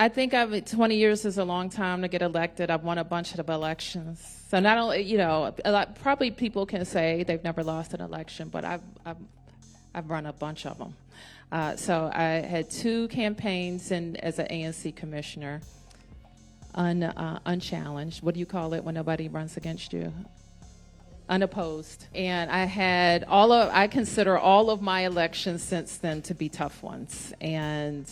I think 20 years is a long time to get elected. I've won a bunch of elections. So not only, probably people can say they've never lost an election, but I've run a bunch of them. So I had 2 campaigns as an ANC commissioner, unchallenged. What do you call it when nobody runs against you? Unopposed. And I consider all of my elections since then to be tough ones. And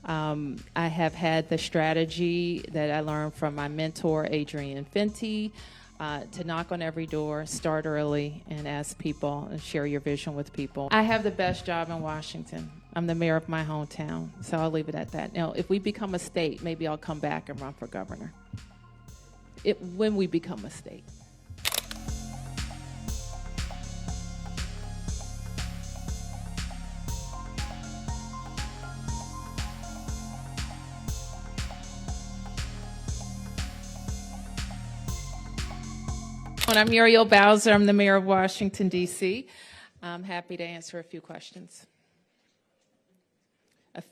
I have had the strategy that I learned from my mentor, Adrian Fenty, to knock on every door, start early, and ask people and share your vision with people. I have the best job in Washington. I'm the mayor of my hometown, so I'll leave it at that. Now, if we become a state, maybe I'll come back and run for governor. When we become a state. I'm Muriel Bowser. I'm the mayor of Washington, D.C. I'm happy to answer a few questions.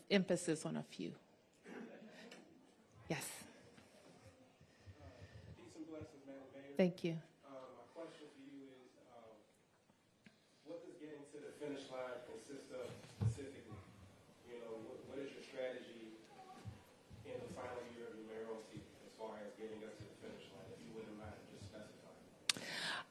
Emphasis on a few. Yes. Peace and blessings, Madam Mayor. Thank you. My question for you is, what does getting to the finish line consist of specifically? You know, what is your strategy in the final year of your mayoralty as far as getting us to the finish line? If you wouldn't mind just specifying.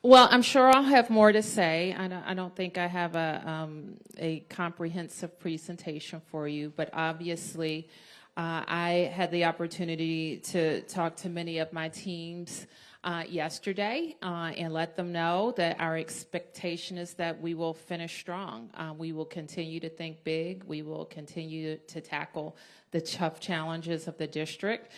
Well, I'm sure I'll have more to say. I don't think I have a comprehensive presentation for you, but obviously I had the opportunity to talk to many of my teams yesterday and let them know that our expectation is that we will finish strong. We will continue to think big. We will continue to tackle the tough challenges of the district.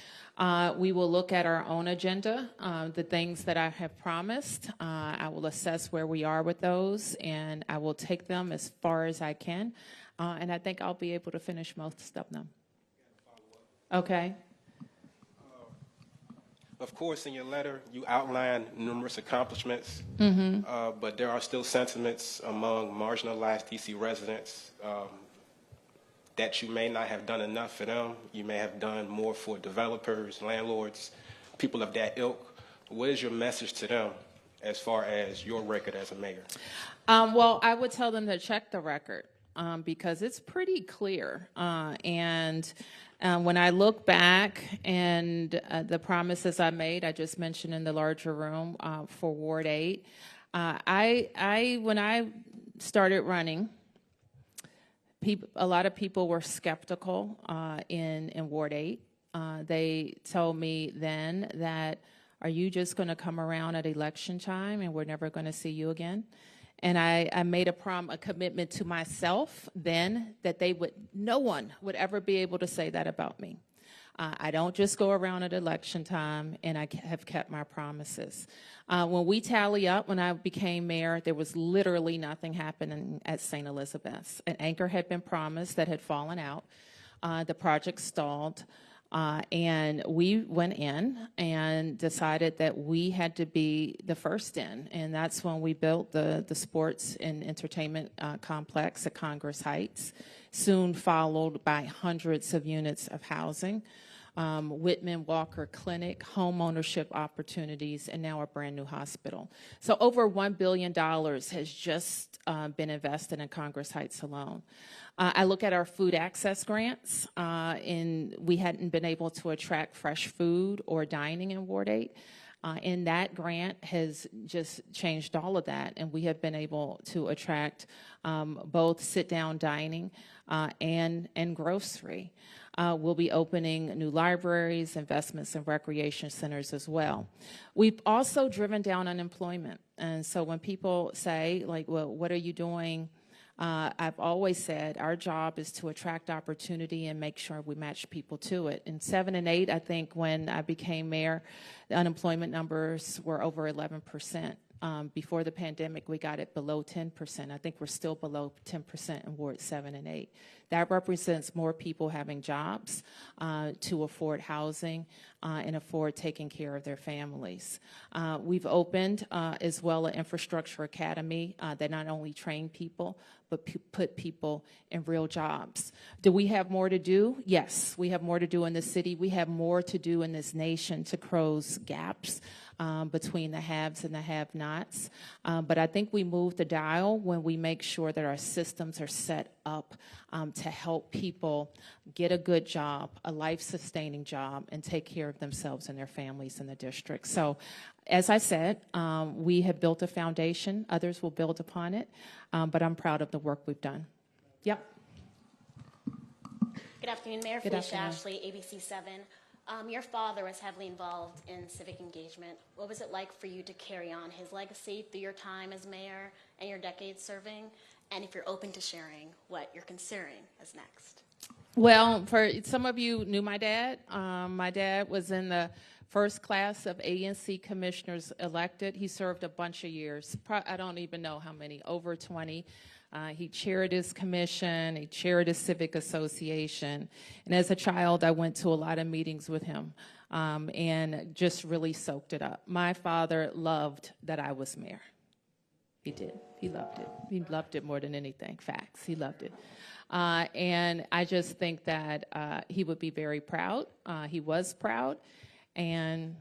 We will look at our own agenda, the things that I have promised. I will assess where we are with those, and I will take them as far as I can. And I think I'll be able to finish most of them. Okay. Of course, in your letter, you outline numerous accomplishments, but there are still sentiments among marginalized D.C. residents that you may not have done enough for them. You may have done more for developers, landlords, people of that ilk. What is your message to them as far as your record as a mayor? Well, I would tell them to check the record because it's pretty clear. And when I look back and the promises I made, I just mentioned in the larger room for Ward 8, when I started running, a lot of people were skeptical in Ward 8. They told me then that, are you just going to come around at election time and we're never going to see you again? And I made a commitment to myself then that no one would ever be able to say that about me. I don't just go around at election time, and I have kept my promises. When we tally up, when I became mayor, there was literally nothing happening at St. Elizabeth's. An anchor had been promised that had fallen out. The project stalled. And we went in and decided that we had to be the first in, and that's when we built the sports and entertainment complex at Congress Heights, soon followed by hundreds of units of housing, Whitman Walker Clinic, home ownership opportunities, and now a brand new hospital. So over $1 billion has just been invested in Congress Heights alone. I look at our food access grants, and we hadn't been able to attract fresh food or dining in Ward 8. And that grant has just changed all of that, and we have been able to attract both sit-down dining and grocery. We'll be opening new libraries, investments in recreation centers as well. We've also driven down unemployment. And so when people say, like, well, what are you doing? I've always said our job is to attract opportunity and make sure we match people to it. In 7 and 8, I think when I became mayor, the unemployment numbers were over 11%. Before the pandemic, we got it below 10%. I think we're still below 10% in Ward 7 and 8. That represents more people having jobs to afford housing and afford taking care of their families. We've opened as well an infrastructure academy that not only train people, but put people in real jobs. Do we have more to do? Yes, we have more to do in the city. We have more to do in this nation to close gaps between the haves and the have-nots. But I think we move the dial when we make sure that our systems are set up to help people get a good job, a life-sustaining job, and take care of themselves and their families in the district. So, as I said, we have built a foundation. Others will build upon it, but I'm proud of the work we've done. Yep. Good afternoon, Mayor. Good Felicia afternoon. Ashley, ABC 7. Your father was heavily involved in civic engagement. What was it like for you to carry on his legacy through your time as mayor and your decades serving? And if you're open to sharing what you're considering as next. Well, for some of you knew my dad. My dad was in the first class of ANC commissioners elected. He served a bunch of years. I don't even know how many, over 20. He chaired his commission, he chaired his civic association. And as a child, I went to a lot of meetings with him and just really soaked it up. My father loved that I was mayor. He did. He loved it. He loved it more than anything. Facts. He loved it. And I just think that he would be very proud. He was proud. And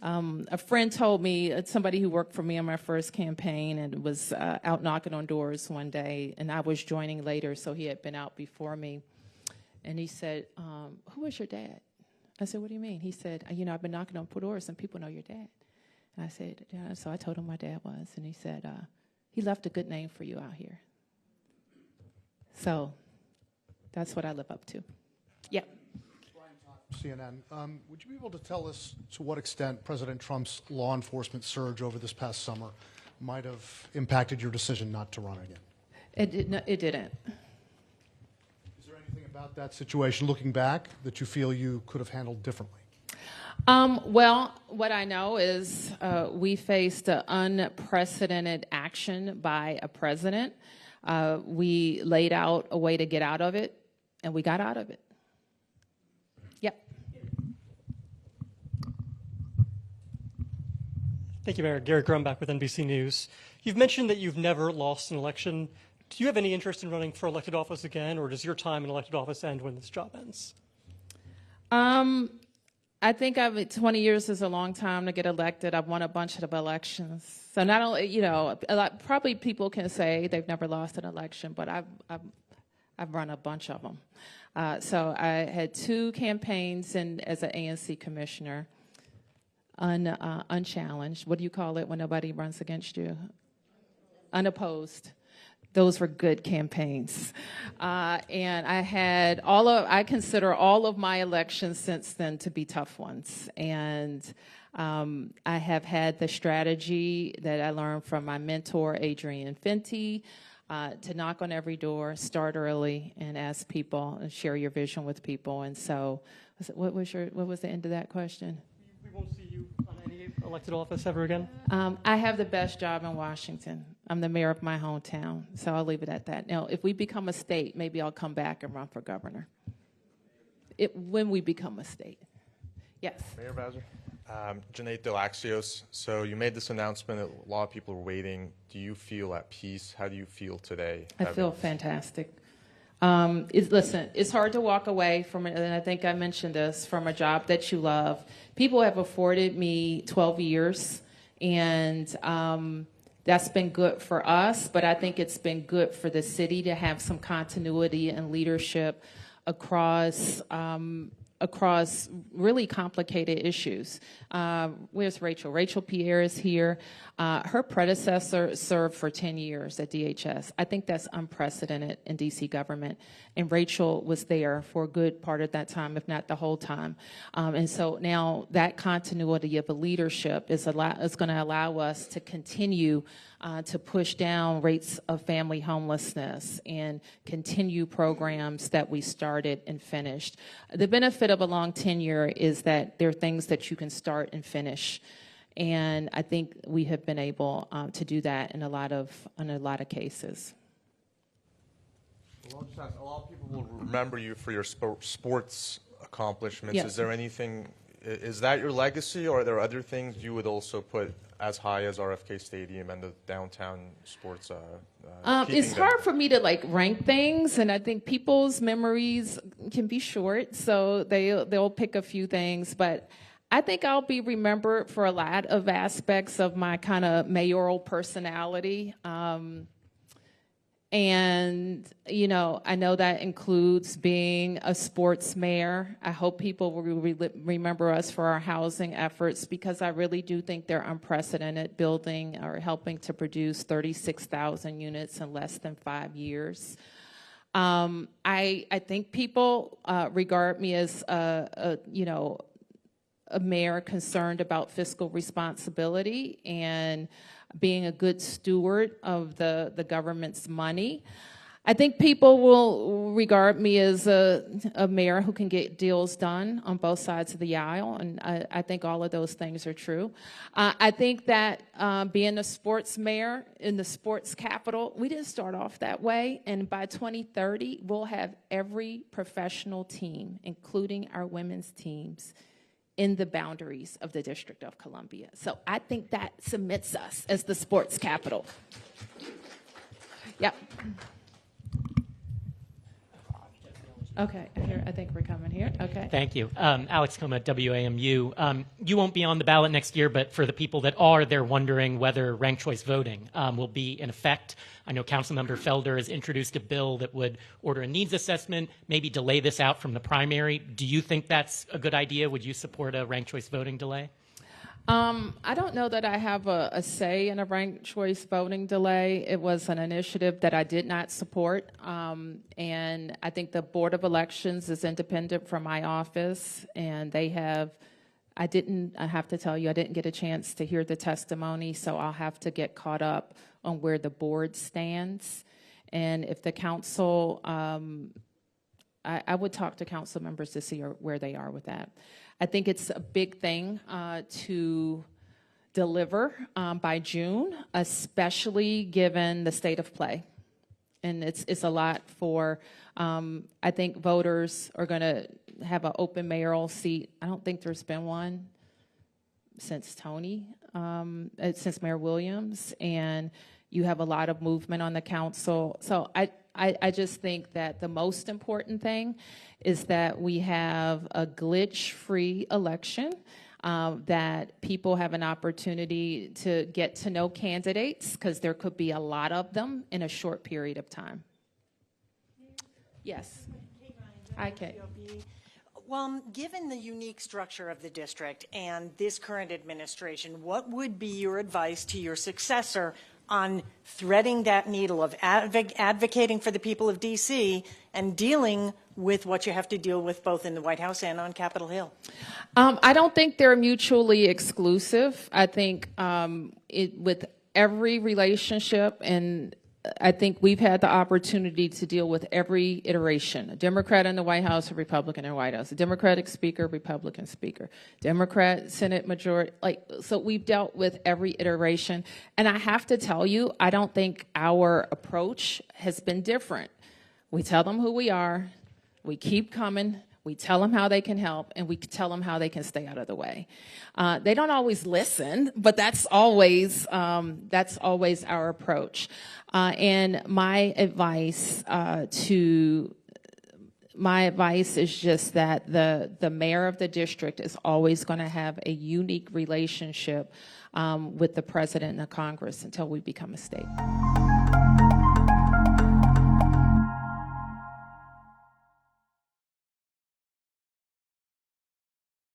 a friend told me, somebody who worked for me on my first campaign and was out knocking on doors one day, and I was joining later, so he had been out before me. And he said, who was your dad? I said, what do you mean? He said, I've been knocking on doors and people know your dad. And I said, yeah. So I told him my dad was, and he said, he left a good name for you out here. So that's what I live up to. Yep. CNN. Would you be able to tell us to what extent President Trump's law enforcement surge over this past summer might have impacted your decision not to run again? It didn't. Is there anything about that situation, looking back, that you feel you could have handled differently? Well, what I know is we faced unprecedented action by a president. We laid out a way to get out of it, and we got out of it. Yep. Thank you, Mayor. Gary Grumbach with NBC News. You've mentioned that you've never lost an election. Do you have any interest in running for elected office again, or does your time in elected office end when this job ends? I think 20 years is a long time to get elected. I've won a bunch of elections. So not only, probably people can say they've never lost an election, but I've run a bunch of them. So I had 2 campaigns as an ANC commissioner, unchallenged. What do you call it when nobody runs against you? Unopposed. Those were good campaigns. And I consider all of my elections since then to be tough ones. And I have had the strategy that I learned from my mentor, Adrian Fenty, to knock on every door, start early, and ask people and share your vision with people. And so, what was the end of that question? We won't see you on any elected office ever again? I have the best job in Washington. I'm the mayor of my hometown, so I'll leave it at that. Now, if we become a state, maybe I'll come back and run for governor. When we become a state. Yes. Mayor Bowser. Janae Delaxios. So you made this announcement that a lot of people are waiting. Do you feel at peace? How do you feel today? I feel fantastic. Listen, it's hard to walk away from it, and I think I mentioned this, from a job that you love. People have afforded me 12 years, and that's been good for us, but I think it's been good for the city to have some continuity and leadership across really complicated issues. Where's Rachel? Rachel Pierre is here. Her predecessor served for 10 years at DHS. I think that's unprecedented in D.C. government. And Rachel was there for a good part of that time, if not the whole time. And so now that continuity of a leadership is going to allow us to continue to push down rates of family homelessness and continue programs that we started and finished. The benefit of a long tenure is that there are things that you can start and finish. And I think we have been able to do that in a lot of cases. Well, I'll just ask, a lot of people will remember you for your sports accomplishments. Yes. Is there anything, is that your legacy, or are there other things you would also put as high as RFK Stadium and the downtown sports? It's hard for me to like rank things, and I think people's memories can be short, so they'll pick a few things, but I think I'll be remembered for a lot of aspects of my kind of mayoral personality. And, you know, I know that includes being a sports mayor. I hope people will remember us for our housing efforts, because I really do think they're unprecedented, building or helping to produce 36,000 units in less than 5 years. I think people regard me as a mayor concerned about fiscal responsibility and being a good steward of the government's money. I think people will regard me as a mayor who can get deals done on both sides of the aisle, and I think all of those things are true. I think that being a sports mayor in the sports capital, we didn't start off that way, and by 2030, we'll have every professional team, including our women's teams, in the boundaries of the District of Columbia. So I think that cements us as the sports capital. Yep. Okay, I think we're coming here. Okay. Thank you. Alex Coma, WAMU. You won't be on the ballot next year, but for the people that are, they're wondering whether ranked choice voting will be in effect. I know Councilmember Felder has introduced a bill that would order a needs assessment, maybe delay this out from the primary. Do you think that's a good idea? Would you support a ranked choice voting delay? I don't know that I have a say in a ranked choice voting delay. It was an initiative that I did not support, and I think the Board of Elections is independent from my office, and they have, I have to tell you, I didn't get a chance to hear the testimony, so I'll have to get caught up on where the board stands. And if the council, I would talk to council members to see where they are with that. I think it's a big thing to deliver by June, especially given the state of play. And it's a lot for, I think voters are going to have an open mayoral seat. I don't think there's been one since since Mayor Williams, and you have a lot of movement on the council. So I just think that the most important thing is that we have a glitch-free election, that people have an opportunity to get to know candidates, because there could be a lot of them in a short period of time. Yes. Hi, Kate. Well, given the unique structure of the district and this current administration, what would be your advice to your successor on threading that needle of advocating for the people of D.C. and dealing with what you have to deal with both in the White House and on Capitol Hill? I don't think they're mutually exclusive. I think with every relationship, and I think we've had the opportunity to deal with every iteration. A Democrat in the White House, a Republican in the White House, a Democratic speaker, Republican speaker, Democrat Senate majority. So we've dealt with every iteration. And I have to tell you, I don't think our approach has been different. We tell them who we are, we keep coming, we tell them how they can help, and we tell them how they can stay out of the way. They don't always listen, but that's always our approach. And my advice is just that the mayor of the district is always going to have a unique relationship with the president and the Congress until we become a state.